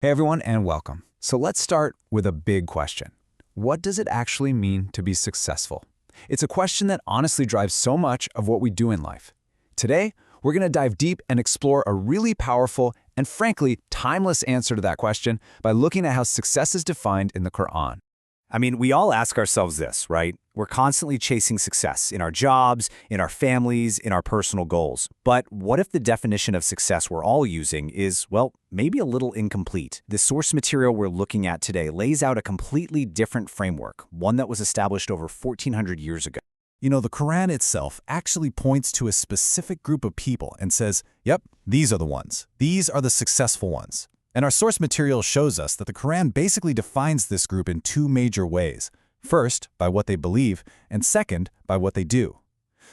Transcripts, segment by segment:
Hey everyone, and welcome. So let's start with a big question. What does it actually mean to be successful? It's a question that honestly drives so much of what we do in life. Today, we're going to dive deep and explore a really powerful and frankly timeless answer to that question by looking at how success is defined in the Quran. I mean, we all ask ourselves this, right? We're constantly chasing success in our jobs, in our families, in our personal goals. But what if the definition of success we're all using is, well, maybe a little incomplete? The source material we're looking at today lays out a completely different framework, one that was established over 1,400 years ago. You know, the Quran itself actually points to a specific group of people and says, yep, these are the ones. These are the successful ones. And our source material shows us that the Quran basically defines this group in two major ways. First, by what they believe, and second, by what they do.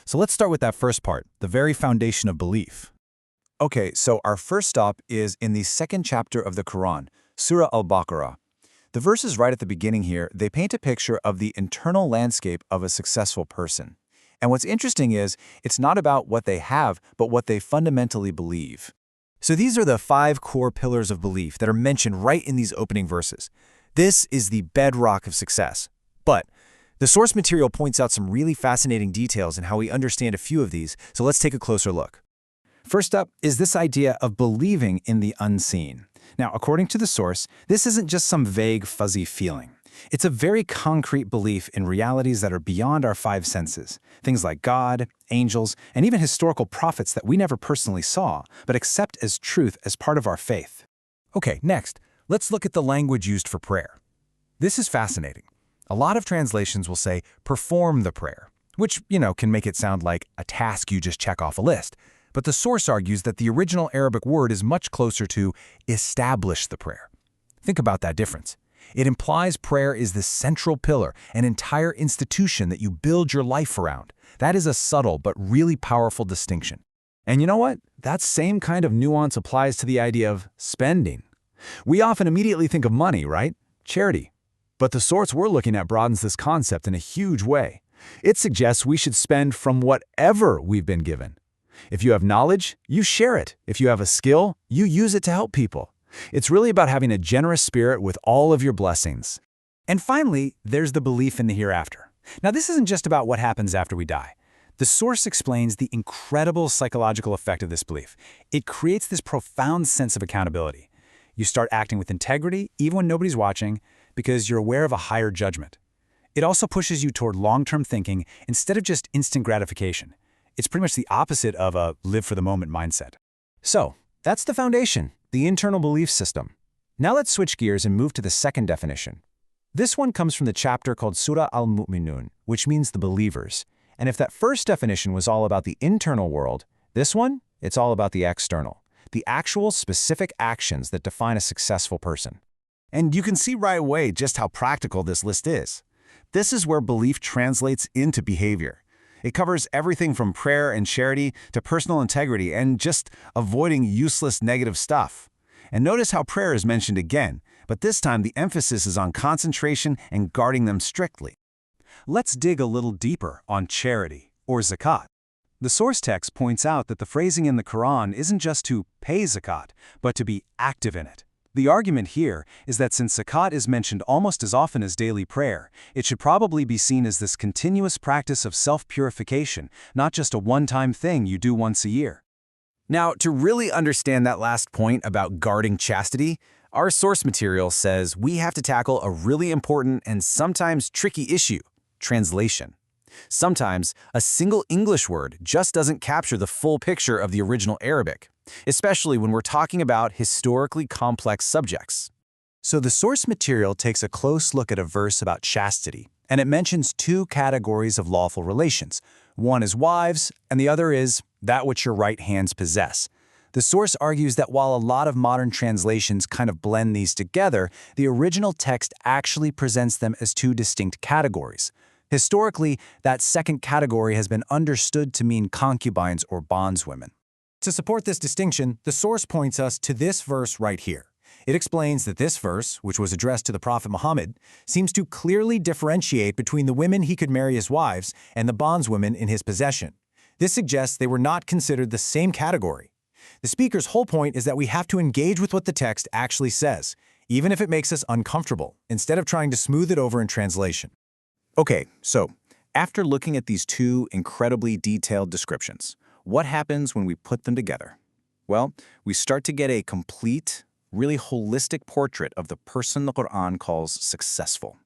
So let's start with that first part, the very foundation of belief. Okay, so our first stop is in the second chapter of the Quran, Surah Al-Baqarah. The verses right at the beginning here, they paint a picture of the internal landscape of a successful person. And what's interesting is, it's not about what they have, but what they fundamentally believe. So these are the 5 core pillars of belief that are mentioned right in these opening verses. This is the bedrock of success. But the source material points out some really fascinating details in how we understand a few of these, so let's take a closer look. First up is this idea of believing in the unseen. Now, according to the source, this isn't just some vague, fuzzy feeling. It's a very concrete belief in realities that are beyond our 5 senses. Things like God, angels, and even historical prophets that we never personally saw, but accept as truth as part of our faith. Okay, next, let's look at the language used for prayer. This is fascinating. A lot of translations will say, perform the prayer, which, can make it sound like a task you just check off a list. But the source argues that the original Arabic word is much closer to establish the prayer. Think about that difference. It implies prayer is the central pillar, an entire institution that you build your life around. That is a subtle but really powerful distinction. And you know what? That same kind of nuance applies to the idea of spending. We often immediately think of money, right? Charity. But the source we're looking at broadens this concept in a huge way. It suggests we should spend from whatever we've been given. If you have knowledge, you share it. If you have a skill, you use it to help people. It's really about having a generous spirit with all of your blessings. And finally, there's the belief in the hereafter. Now, this isn't just about what happens after we die. The source explains the incredible psychological effect of this belief. It creates this profound sense of accountability. You start acting with integrity, even when nobody's watching, because you're aware of a higher judgment. It also pushes you toward long-term thinking instead of just instant gratification. It's pretty much the opposite of a live-for-the-moment mindset. So, that's the foundation, the internal belief system. Now let's switch gears and move to the second definition. This one comes from the chapter called Surah Al-Mu'minun, which means the believers. And if that first definition was all about the internal world, this one, it's all about the external, the actual specific actions that define a successful person. And you can see right away just how practical this list is. This is where belief translates into behavior. It covers everything from prayer and charity to personal integrity and just avoiding useless negative stuff. And notice how prayer is mentioned again, but this time the emphasis is on concentration and guarding them strictly. Let's dig a little deeper on charity, or Zakat. The source text points out that the phrasing in the Quran isn't just to pay Zakat, but to be active in it. The argument here is that since Zakat is mentioned almost as often as daily prayer, it should probably be seen as this continuous practice of self-purification, not just a one-time thing you do once a year. Now, to really understand that last point about guarding chastity, our source material says we have to tackle a really important and sometimes tricky issue: translation. Sometimes, a single English word just doesn't capture the full picture of the original Arabic, especially when we're talking about historically complex subjects. So the source material takes a close look at a verse about chastity, and it mentions 2 categories of lawful relations. One is wives, and the other is that which your right hands possess. The source argues that while a lot of modern translations kind of blend these together, the original text actually presents them as 2 distinct categories. Historically, that second category has been understood to mean concubines or bondswomen. To support this distinction, the source points us to this verse right here. It explains that this verse, which was addressed to the Prophet Muhammad, seems to clearly differentiate between the women he could marry as wives and the bondswomen in his possession. This suggests they were not considered the same category. The speaker's whole point is that we have to engage with what the text actually says, even if it makes us uncomfortable, instead of trying to smooth it over in translation. Okay, so after looking at these two incredibly detailed descriptions, what happens when we put them together? Well, we start to get a complete, really holistic portrait of the person the Quran calls successful.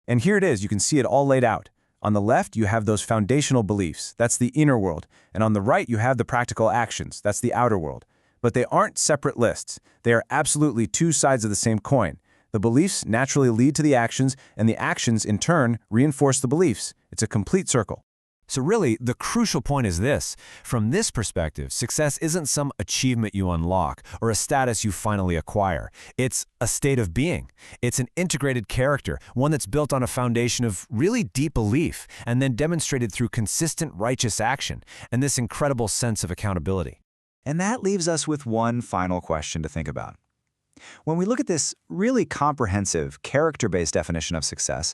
And here it is, you can see it all laid out. On the left, you have those foundational beliefs, that's the inner world, and on the right, you have the practical actions, that's the outer world. But they aren't separate lists. They are absolutely two sides of the same coin. The beliefs naturally lead to the actions, and the actions, in turn, reinforce the beliefs. It's a complete circle. So really, the crucial point is this. From this perspective, success isn't some achievement you unlock or a status you finally acquire. It's a state of being. It's an integrated character, one that's built on a foundation of really deep belief and then demonstrated through consistent righteous action and this incredible sense of accountability. And that leaves us with one final question to think about. When we look at this really comprehensive, character-based definition of success,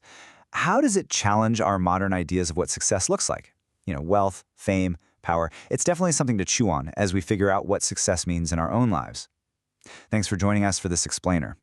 how does it challenge our modern ideas of what success looks like? Wealth, fame, power. It's definitely something to chew on as we figure out what success means in our own lives. Thanks for joining us for this explainer.